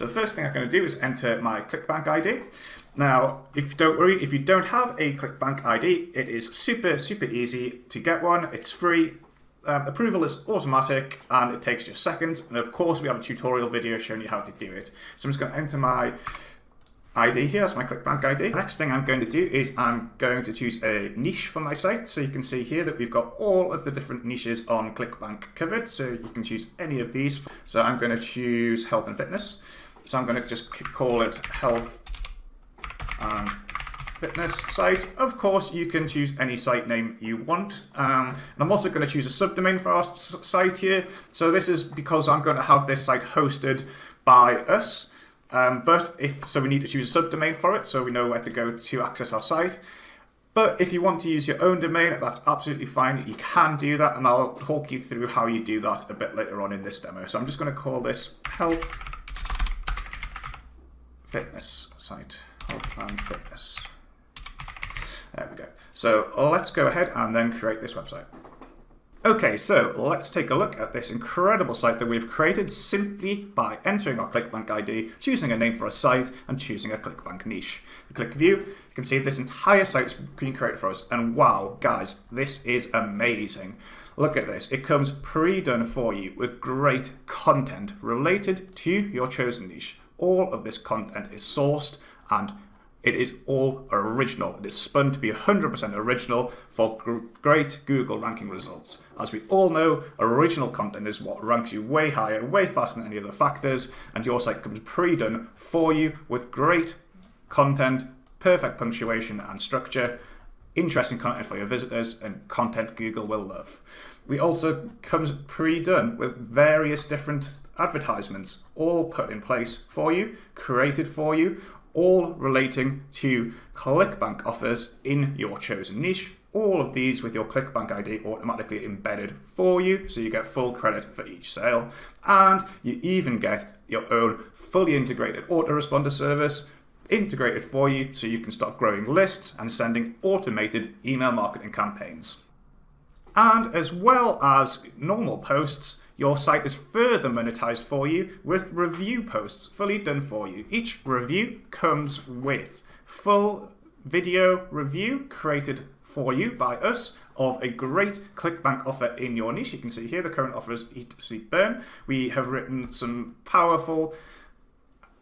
So the first thing I'm going to do is enter my ClickBank ID. Now, don't worry, if you don't have a ClickBank ID, it is super easy to get one. It's free. Approval is automatic and it takes just seconds. And of course, we have a tutorial video showing you how to do it. So I'm just going to enter my ID here, that's my ClickBank ID. The next thing I'm going to do is I'm going to choose a niche for my site. So you can see here that we've got all of the different niches on ClickBank covered. So you can choose any of these. So I'm going to choose health and fitness. So I'm going to just call it health and fitness site. Of course, you can choose any site name you want. And I'm also going to choose a subdomain for our site here. So this is because I'm going to have this site hosted by us. So we need to choose a subdomain for it, so we know where to go to access our site. But if you want to use your own domain, that's absolutely fine. You can do that, and I'll talk you through how you do that a bit later on in this demo. So I'm just going to call this health fitness site. Health and fitness. There we go. So let's go ahead and then create this website. Okay, so let's take a look at this incredible site that we've created simply by entering our ClickBank ID, choosing a name for a site, and choosing a ClickBank niche. If we click View, you can see this entire site's been created for us, and wow, guys, this is amazing. Look at this. It comes pre-done for you with great content related to your chosen niche. All of this content is sourced and it is all original. It is spun to be 100% original for great Google ranking results. As we all know, original content is what ranks you way higher, way faster than any other factors, and your site comes pre-done for you with great content, perfect punctuation and structure, interesting content for your visitors, and content Google will love. We also comes pre-done with various different advertisements, all put in place for you, created for you, all relating to ClickBank offers in your chosen niche. All of these with your ClickBank ID automatically embedded for you, so you get full credit for each sale. And you even get your own fully integrated autoresponder service integrated for you, so you can start growing lists and sending automated email marketing campaigns. And as well as normal posts, your site is further monetized for you with review posts fully done for you. Each review comes with full video review created for you by us of a great ClickBank offer in your niche. You can see here the current offer is Eat, Sleep, Burn. We have written some powerful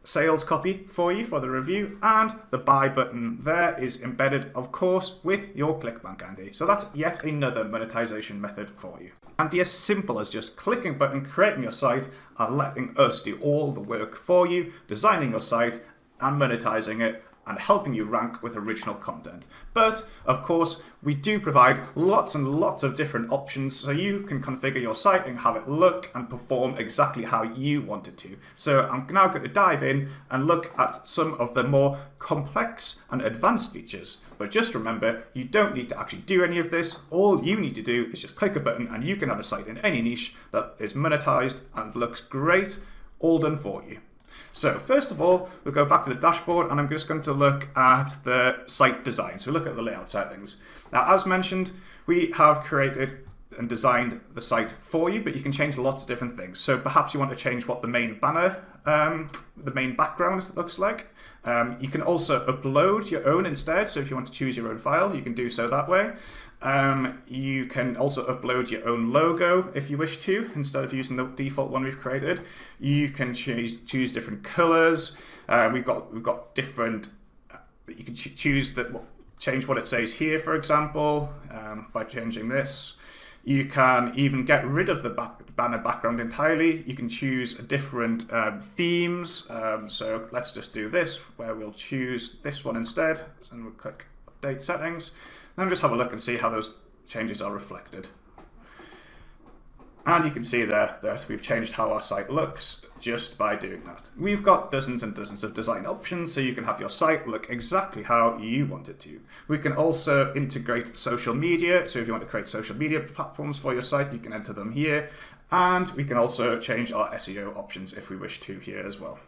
sales copy for you for the review, and the buy button there is embedded, of course, with your ClickBank ID. So that's yet another monetization method for you. And be as simple as just clicking a button, creating your site, and letting us do all the work for you, designing your site and monetizing it, and helping you rank with original content. But of course, we do provide lots and lots of different options so you can configure your site and have it look and perform exactly how you want it to. So I'm now going to dive in and look at some of the more complex and advanced features. But just remember, you don't need to actually do any of this. All you need to do is just click a button and you can have a site in any niche that is monetized and looks great, all done for you. So first of all, we'll go back to the dashboard and I'm just going to look at the site design. So we'll look at the layout settings. Now, as mentioned, we have created and designed the site for you, but you can change lots of different things. So perhaps you want to change what the main banner, the main background looks like. You can also upload your own instead. So if you want to choose your own file, you can do so that way. You can also upload your own logo if you wish to, instead of using the default one we've created. You can choose different colors. We've got different. You can change what it says here, for example, by changing this. You can even get rid of the banner background entirely. You can choose different themes. So let's just do this, where we'll choose this one instead. And we'll click Update Settings. Then just have a look and see how those changes are reflected. And you can see there that we've changed how our site looks just by doing that. We've got dozens and dozens of design options, so you can have your site look exactly how you want it to. We can also integrate social media. So if you want to create social media platforms for your site, you can enter them here. And we can also change our SEO options if we wish to here as well.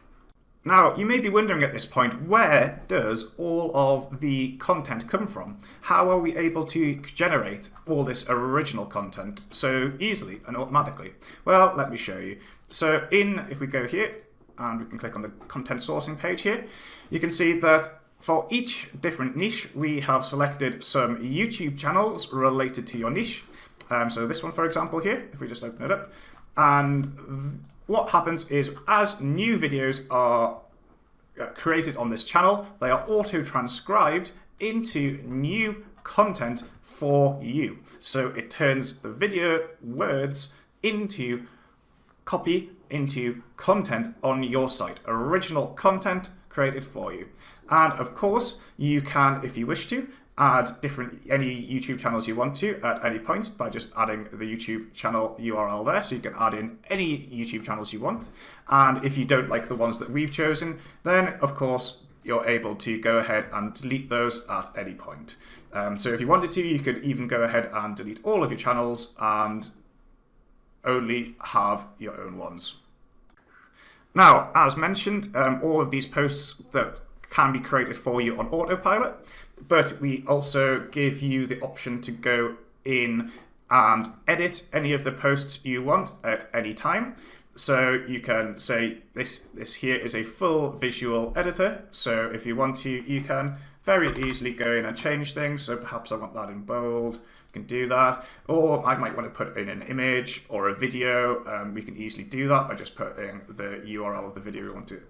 Now, you may be wondering at this point, where does all of the content come from? How are we able to generate all this original content so easily and automatically? Well, let me show you. So if we go here and we can click on the content sourcing page here, you can see that for each different niche, we have selected some YouTube channels related to your niche. So this one, for example, here, if we just open it up, and what happens is as new videos are created on this channel, they are auto-transcribed into new content for you. So it turns the video words into copy, into content on your site, original content created for you. And of course, you can, if you wish to, add any YouTube channels you want to at any point by just adding the YouTube channel URL there. So you can add in any YouTube channels you want. And if you don't like the ones that we've chosen, then of course you're able to go ahead and delete those at any point. So if you wanted to, you could even go ahead and delete all of your channels and only have your own ones. Now, as mentioned, all of these posts that can be created for you on autopilot, but we also give you the option to go in and edit any of the posts you want at any time. So you can say this here is a full visual editor. So if you want to, you can very easily go in and change things. So perhaps I want that in bold. You can do that. Or I might want to put in an image or a video. We can easily do that by just putting the URL of the video we want to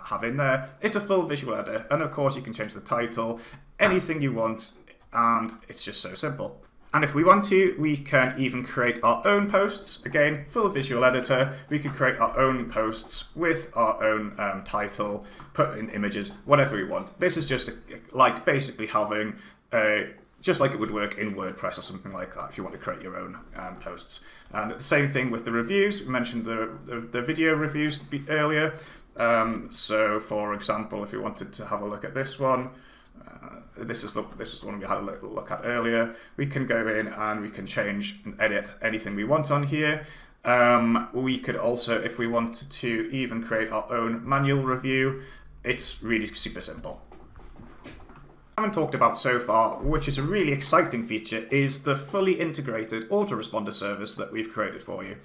have in there. It's a full visual editor. And of course, you can change the title, anything you want. And it's just so simple. And if we want to, we can even create our own posts. Again, full visual editor. We could create our own posts with our own title, put in images, whatever we want. This is just like basically having just like it would work in WordPress or something like that if you want to create your own posts. And the same thing with the reviews. We mentioned the video reviews earlier. So for example, if you wanted to have a look at this one, this is the one we had a little look at earlier. We can go in and we can change and edit anything we want on here. We could also, if we wanted to, even create our own manual review. It's really super simple. I haven't talked about so far, which is a really exciting feature, is the fully integrated autoresponder service that we've created for you.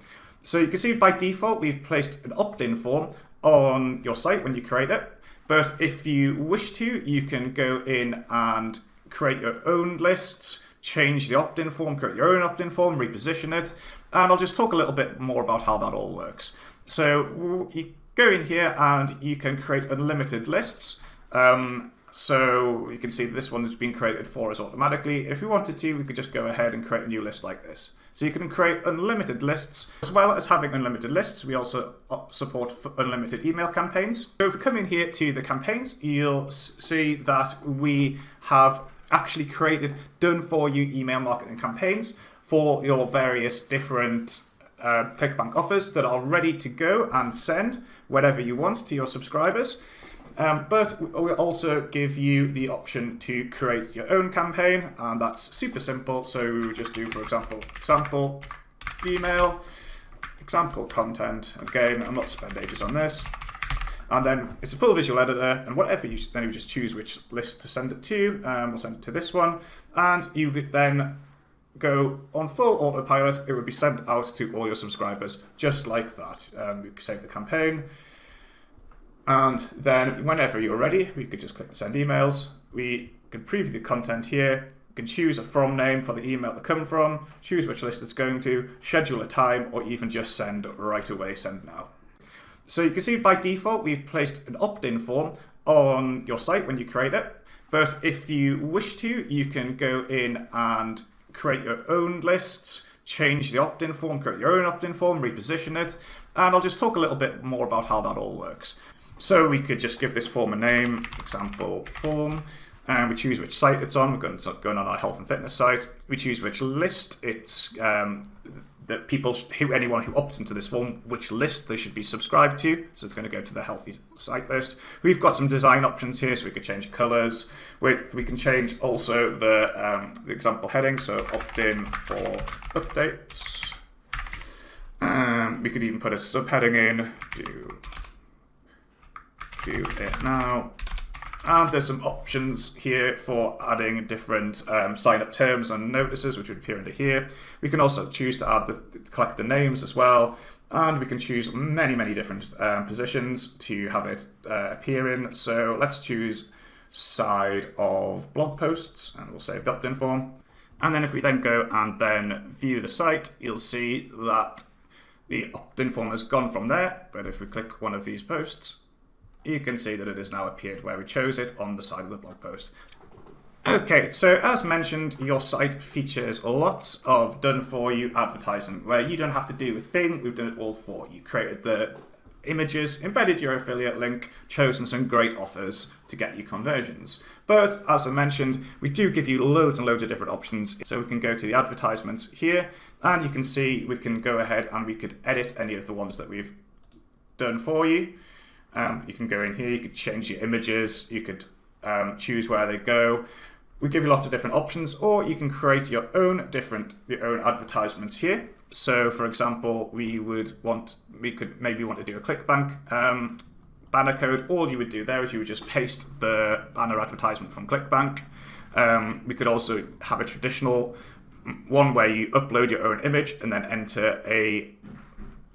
So you can see by default, we've placed an opt-in form on your site when you create it. But if you wish to, you can go in and create your own lists, change the opt-in form, create your own opt-in form, reposition it. And I'll just talk a little bit more about how that all works. So you go in here and you can create unlimited lists. So you can see this one has been created for us automatically. If we wanted to, we could just go ahead and create a new list like this. So you can create unlimited lists. As well as having unlimited lists, we also support unlimited email campaigns. So if we come in here to the campaigns, you'll see that we have actually created done for you email marketing campaigns for your various different ClickBank offers that are ready to go and send whenever you want to your subscribers. But we'll also give you the option to create your own campaign, and that's super simple. So we would just do, for example, example email, example content. Again, I'm not spend ages on this. And then it's a full visual editor, and whatever you then you just choose which list to send it to. We'll send it to this one, and you would then go on full autopilot. It would be sent out to all your subscribers just like that. You can save the campaign. And then whenever you're ready, we could just click send emails. We can preview the content here. You can choose a from name for the email to come from, choose which list it's going to, schedule a time, or even just send right away, send now. So you can see by default, we've placed an opt-in form on your site when you create it. But if you wish to, you can go in and create your own lists, change the opt-in form, create your own opt-in form, reposition it. And I'll just talk a little bit more about how that all works. So we could just give this form a name, example form, and we choose which site it's on. We're going on our health and fitness site. We choose which list it's that anyone who opts into this form, which list they should be subscribed to. So it's going to go to the healthy site list. We've got some design options here, so we could change colors. We can change also the example heading, so opt-in for updates. We could even put a subheading in, do it now. And there's some options here for adding different sign-up terms and notices, which would appear under here. We can also choose to collect the names as well. And we can choose many different positions to have it appear in. So let's choose side of blog posts, and we'll save the opt-in form. And then if we then go and then view the site, you'll see that the opt-in form has gone from there. But if we click one of these posts, you can see that it has now appeared where we chose it on the side of the blog post. Okay, so as mentioned, your site features lots of done-for-you advertising where you don't have to do a thing, we've done it all for you. Created the images, embedded your affiliate link, chosen some great offers to get you conversions. But as I mentioned, we do give you loads and loads of different options. So we can go to the advertisements here, and you can see we can go ahead and we could edit any of the ones that we've done for you. You can go in here, you could change your images, you could choose where they go. We give you lots of different options, or you can create your own advertisements here. So, for example, we could maybe want to do a ClickBank banner code. All you would do there is you would just paste the banner advertisement from ClickBank. We could also have a traditional one where you upload your own image and then enter a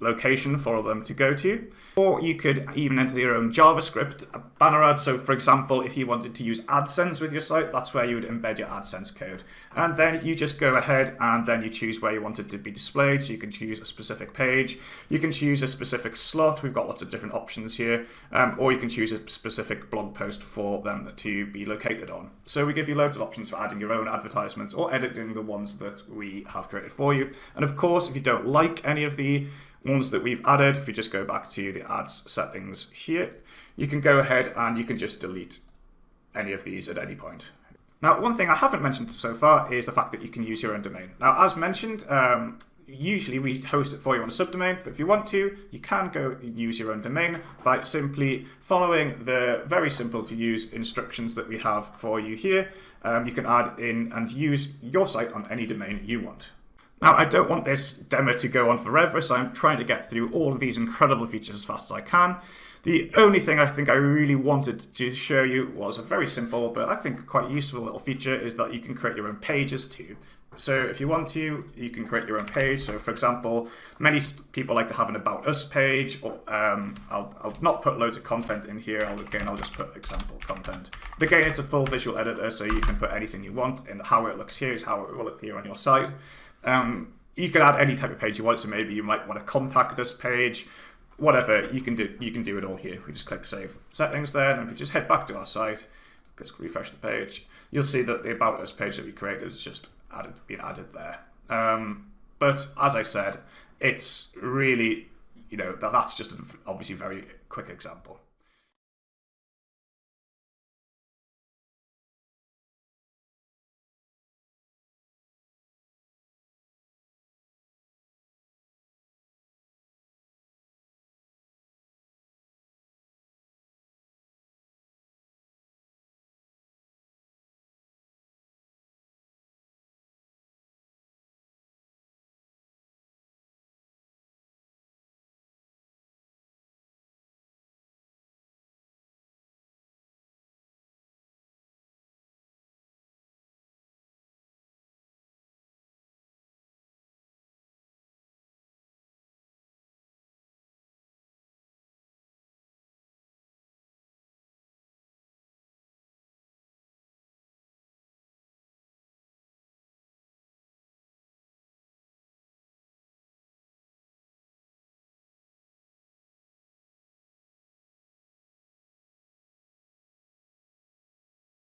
location for them to go to. Or you could even enter your own JavaScript banner ad. So for example, if you wanted to use AdSense with your site, that's where you would embed your AdSense code. And then you just go ahead and then you choose where you want it to be displayed. So you can choose a specific page, you can choose a specific slot, we've got lots of different options here, or you can choose a specific blog post for them to be located on. So we give you loads of options for adding your own advertisements or editing the ones that we have created for you. And of course, if you don't like any of the ones that we've added, if you just go back to the ads settings here, you can go ahead and you can just delete any of these at any point. Now, one thing I haven't mentioned so far is the fact that you can use your own domain. Now, as mentioned, usually we host it for you on a subdomain, but if you want to, you can go use your own domain by simply following the very simple to use instructions that we have for you here. You can add in and use your site on any domain you want. Now, I don't want this demo to go on forever, so I'm trying to get through all of these incredible features as fast as I can. The only thing I think I really wanted to show you was a very simple, but I think quite useful little feature, is that you can create your own pages too. So if you want to, you can create your own page. So for example, many people like to have an About Us page, or I'll not put loads of content in here. I'll just put example content. But again, it's a full visual editor, so you can put anything you want, and how it looks here is how it will appear on your site. You can add any type of page you want, so maybe you might want a contact us page, whatever, you can do it all here. We just click Save Settings there, and if we just head back to our site, just refresh the page, you'll see that the About Us page that we created is just been added there. But as I said, it's really, that's just obviously a very quick example.